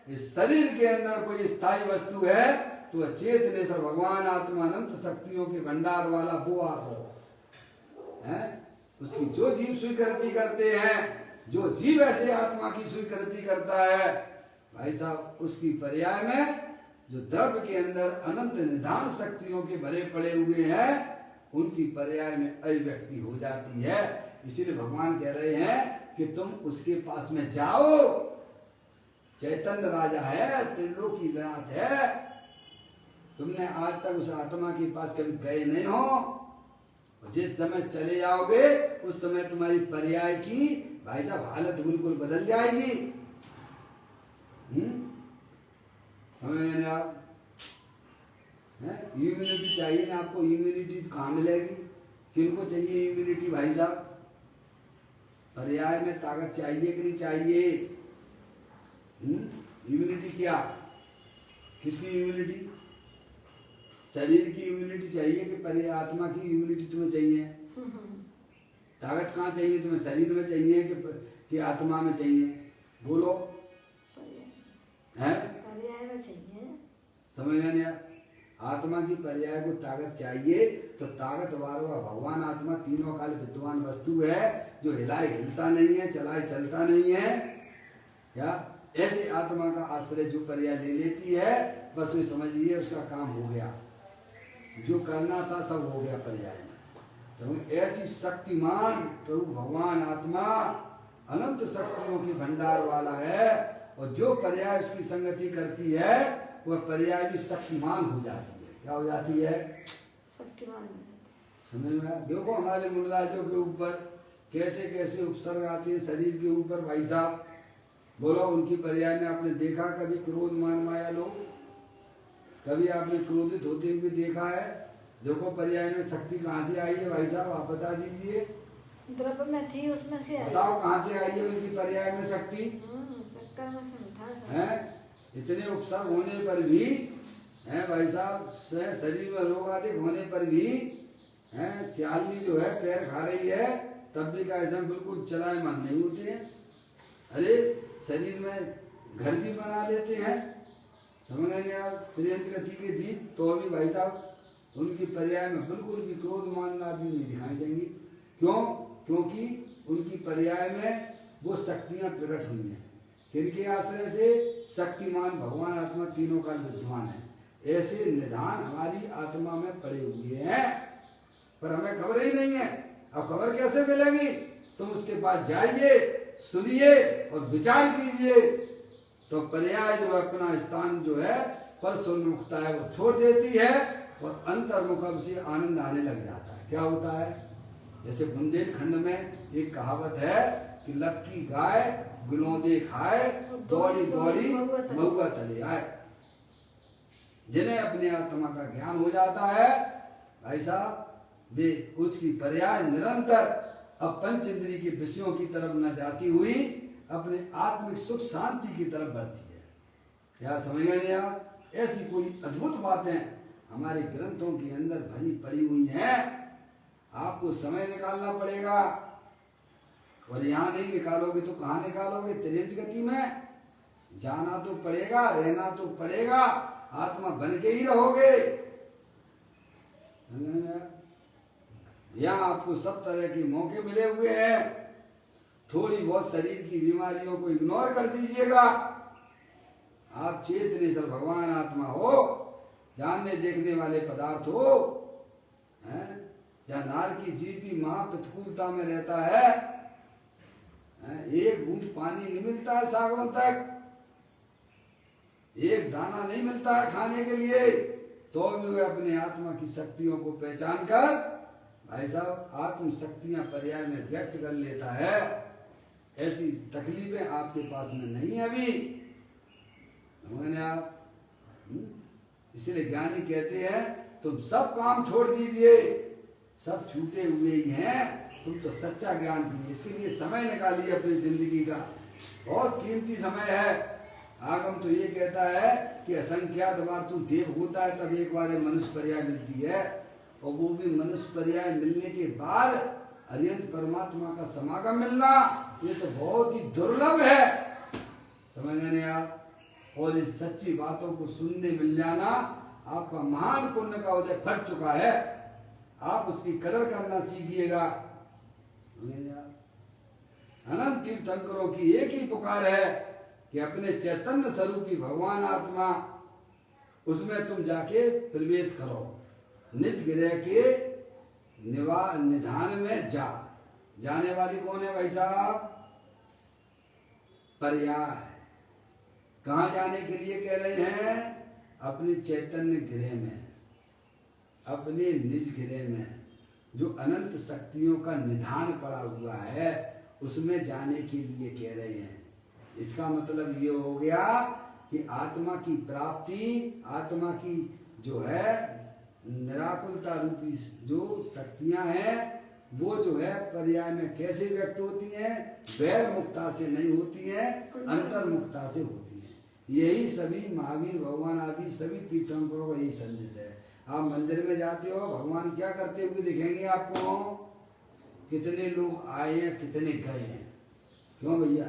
इस शरीर के अंदर कोई स्थायी वस्तु है तो चेतनेश्वर भगवान आत्मा अनंत शक्तियों के भंडार वाला वो आप हो है। उसकी जो जीव स्वीकृति करते हैं, जो जीव ऐसे आत्मा की स्वीकृति करता है भाई साहब, उसकी पर्याय में जो द्रव्य के अंदर अनंत निधान शक्तियों के भरे पड़े हुए हैं उनकी पर्याय में अभिव्यक्ति हो जाती है। इसीलिए भगवान कह रहे हैं कि तुम उसके पास में जाओ। चैतन्य राजा है, त्रिलोकी नाथ है, तुमने आज तक उस आत्मा के पास कभी गए नहीं हो। जिस समय चले जाओगे उस समय तुम्हारी पर्याय की भाई साहब हालत बिल्कुल बदल जाएगी। समझ गए आप? इम्यूनिटी चाहिए ना आपको? इम्यूनिटी कहाँ मिलेगी? किनको चाहिए इम्यूनिटी भाई साहब? पर्याय में ताकत चाहिए कि नहीं चाहिए? इम्यूनिटी क्या? किसकी इम्यूनिटी? शरीर की इम्यूनिटी चाहिए कि पहले आत्मा की इम्यूनिटी तुम्हें चाहिए? ताकत कहाँ चाहिए तुम्हें? शरीर में चाहिए कि आत्मा में चाहिए? बोलो। हैं? पर्याय में चाहिए। समझ गए नहीं? आत्मा की पर्याय को ताकत चाहिए तो ताकत वाला भगवान आत्मा तीनों काल विद्वान वस्तु है, जो हिलाए हिलता नहीं है, चलाए चलता नहीं है। क्या ऐसे आत्मा का आश्रय जो पर्याय ले लेती है बस वो समझ लीजिए उसका काम हो गया, जो करना था सब हो गया पर्याय में। समझ? ऐसी शक्तिमान प्रभु भगवान आत्मा अनंत शक्तियों की भंडार वाला है, और जो पर्याय उसकी संगति करती है वह पर्याय भी शक्तिमान हो जाती है। क्या हो जाती है? शक्तिमान। समझ में? देखो हमारे मूलराजों के ऊपर कैसे कैसे उपसर्ग आते हैं शरीर के ऊपर भाई साहब। बोलो, उनकी पर्याय में आपने देखा कभी क्रोध मान माया लोग? कभी आपने क्रोधित होते हुए देखा है? देखो पर्याय में शक्ति कहाँ से आई है भाई साहब, आप बता दीजिए। द्रव्य में थी, उसमें से आई। बताओ कहाँ से आई है उनकी पर्याय में शक्ति? शक्कर में से था है। इतने उपसर्ग होने पर भी है भाई साहब, शरीर में रोग आदि होने पर भी है, सियाली जो है पैर खा रही है तब भी का ऐसा बिल्कुल चलायमान नहीं होते हैं। अरे शरीर में घर भी बना लेते हैं, समझ गए आप? त्रियंच गति के जीव तो भी भाई साहब उनकी पर्याय में बिल्कुल भी क्रोध मान आदि नहीं दिखाई देंगी। क्यों? क्योंकि उनकी पर्याय में वो शक्तियां प्रकट हुई हैं। किनके आश्रय से? शक्तिमान भगवान आत्मा तीनों काल विद्वान है। ऐसे निधान हमारी आत्मा में पड़े हुए हैं पर हमें खबर ही नहीं है। अब खबर कैसे मिलेगी? तुम उसके पास जाइए, सुनिए और विचार कीजिए तो पर्याय जो अपना स्थान जो है परसोन्मुखता है वो छोड़ देती है और अंतर्मुख से आनंद आने लग जाता है। क्या होता है? जैसे बुंदेलखंड में एक कहावत है कि लपकी गाय गुलौदे खाए, दौड़ी दौड़ी महुआ तले आए। जिन्हें अपने आत्मा का ज्ञान हो जाता है भाई साहब, वे उसकी पर्याय निरंतर अब पंच इंद्रिय के विषयों की तरफ न जाती हुई अपने आत्मिक सुख शांति की तरफ बढ़ती है। क्या समझ गए आप? ऐसी कोई अद्भुत बातें हमारे ग्रंथों के अंदर भरी पड़ी हुई हैं। आपको समय निकालना पड़ेगा, और यहाँ नहीं निकालोगे तो कहाँ निकालोगे? त्रियंच गति में जाना तो पड़ेगा, रहना तो पड़ेगा, आत्मा बन के ही रहोगे। यहाँ आपको सब तरह के मौके मिले हुए हैं। थोड़ी बहुत शरीर की बीमारियों को इग्नोर कर दीजिएगा। आप चेतनेश्वर भगवान आत्मा हो, जानने देखने वाले पदार्थ हो, हैं? जहाँ नार की जीव भी महाप्रतिकूलता में रहता है, एक बूंद पानी नहीं मिलता है सागरों तक, एक दाना नहीं मिलता है खाने के लिए, तो भी वे अपने आत्मा की शक्तियों को पहचान कर भाई साहब आत्म शक्तियां पर्याय में व्यक्त कर लेता है। ऐसी तकलीफें आपके पास में नहीं है अभी, समझने आप। इसलिए ज्ञानी कहते हैं तुम सब काम छोड़ दीजिए, सब छूटे हुए ही हैं, तुम तो सच्चा ज्ञान कीजिए। इसके लिए समय निकालिए अपनी जिंदगी का, बहुत कीमती समय है। आगम तो ये कहता है कि असंख्यात बार तू देव होता है तब एक बार मनुष्य पर्याय मिलती है, और वो भी मनुष्य पर्याय मिलने के बाद अरिहंत परमात्मा का समागम मिलना ये तो बहुत ही दुर्लभ है, समझ गए आप। और इस सच्ची बातों को सुनने मिल जाना आपका महान पुण्य का उदय फट चुका है, आप उसकी कदर करना सीखिएगा। अनंत तीर्थंकरों की एक ही पुकार है कि अपने चैतन्य स्वरूपी भगवान आत्मा उसमें तुम जाके प्रवेश करो, निज गृह के निधान में जाने वाली कौन है भाई साहब? पर्याय। कहाँ जाने के लिए कह रहे हैं? अपने चैतन्य गृह में, अपने निज गृह में जो अनंत शक्तियों का निधान पड़ा हुआ है उसमें जाने के लिए कह रहे हैं। इसका मतलब ये हो गया कि आत्मा की प्राप्ति, आत्मा की जो है निराकुलता रूपी जो शक्तियां हैं वो जो है पर्याय में कैसे व्यक्त होती हैं? वैर मुक्ता से नहीं होती हैं, अंतर मुक्ता से होती हैं। यही सभी महावीर भगवान आदि सभी तीर्थंकरों का यही संदेश है। आप मंदिर में जाते हो, भगवान क्या करते हुए दिखेंगे आपको? कितने लोग आए हैं, कितने गए हैं। क्यों भैया?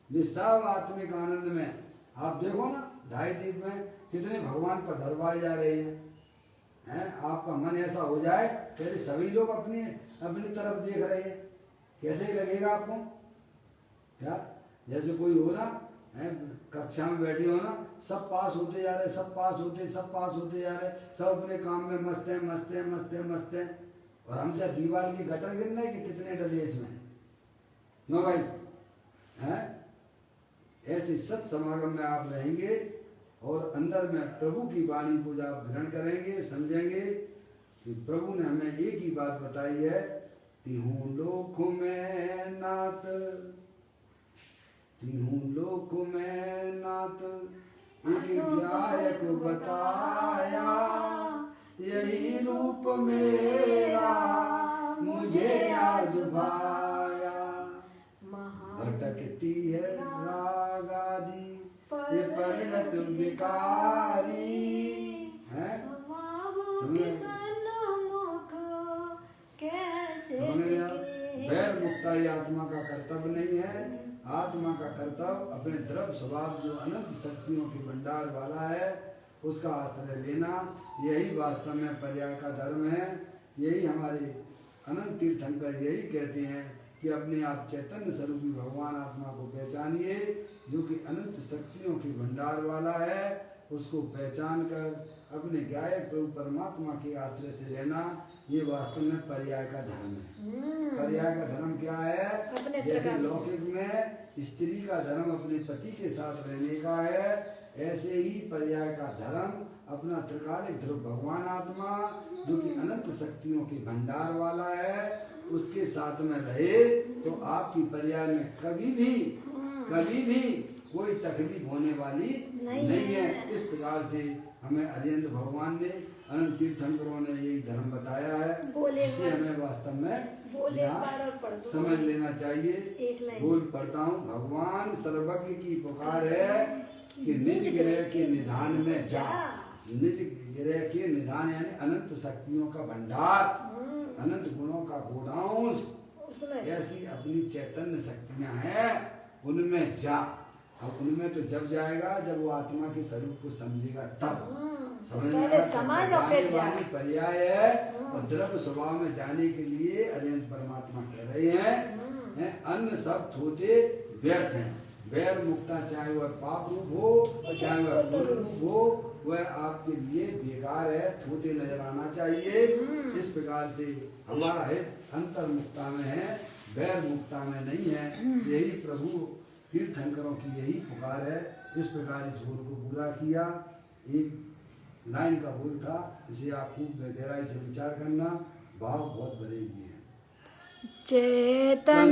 वे सब आत्मिक आनंद में आप देखो ना, ढाई दीप में कितने भगवान पधरवाए जा रहे हैं। आपका मन ऐसा हो जाए कि सभी लोग अपनी अपनी तरफ देख रहे हैं, कैसे ही लगेगा आपको? क्या जैसे कोई हो ना, कक्षा में बैठे हो ना, सब पास होते जा रहे, सब पास होते जा रहे, सब अपने काम में मस्त हैं। और हम क्या दीवार की गटर गिर रहे कि कितने डले इसमें? क्यों भाई? ऐसे सत समागम में आप रहेंगे और अंदर में प्रभु की वाणी को जब आप ग्रहण करेंगे, समझेंगे कि प्रभु ने हमें एक ही बात बताई है, तिहु लोक में नाथ, तिहु लोक में नाथ एक गायक बताया, यही रूप मेरा मुझे आज भाया। भटकती है राग आदि ये परिणत विकारी है। वैर मुक्ता ही आत्मा का कर्तव्य नहीं है। आत्मा का कर्तव्य अपने द्रव्य स्वभाव जो अनंत शक्तियों के भंडार वाला है उसका आश्रय लेना, यही वास्तव में पर्याय का धर्म है। यही हमारे अनंत तीर्थंकर यही कहते हैं कि अपने आप चैतन्य स्वरूपी भगवान आत्मा को पहचानिए जो कि अनंत शक्तियों के भंडार वाला है। उसको पहचान कर अपने गायक प्रभु परमात्मा के आश्रय से रहना, ये वास्तव में पर्याय का धर्म है। पर्याय का धर्म क्या है? जैसे लौकिक में स्त्री का धर्म अपने पति के साथ रहने का है, ऐसे ही पर्याय का धर्म अपना त्रिकालिक ध्रुव भगवान आत्मा जो कि अनंत शक्तियों के भंडार वाला है उसके साथ में रहे तो आपकी पर्याय में कभी भी कोई तकलीफ होने वाली नहीं है। इस प्रकार से हमें अरिहंत भगवान ने, अनंत तीर्थंकरों ने यही धर्म बताया है, जिसे हमें वास्तव में समझ लेना चाहिए। बोल पढ़ता हूँ, भगवान सर्वज्ञ की पुकार है कि निज गृह के निधान में जा। निज गृह के निधान यानी अनंत शक्तियों का भंडार, अनंत गुणों का गोडाउन, ऐसी अपनी चैतन्य शक्तियां हैं उनमें जा। अब उनमें तो जब जाएगा जब वो आत्मा के स्वरूप को समझेगा तब समझ में पहले आया। समझ और फिर जाए। वाणी पर्याय है और द्रव्य स्वभाव में जाने के लिए अनंत परमात्मा कह रहे हैं अन्य सब थोते व्यर्थ हैं। वैर मुक्ता चाहे वह पाप रूप हो और चाहे वह पुण्य रूप हो वह आपके लिए बेकार है, थोते नजर आना चाहिए। इस प्रकार से हमारा हित अंतर मुक्ता में है, वैर मुक्ता में नहीं है। यही प्रभु तीर्थंकरों की यही पुकार है। इस प्रकार इस बोल को पूरा किया। एक लाइन का बोल था, इसे आप खूब गहराई से विचार करना, भाव बहुत बड़े हुए हैं। चेतन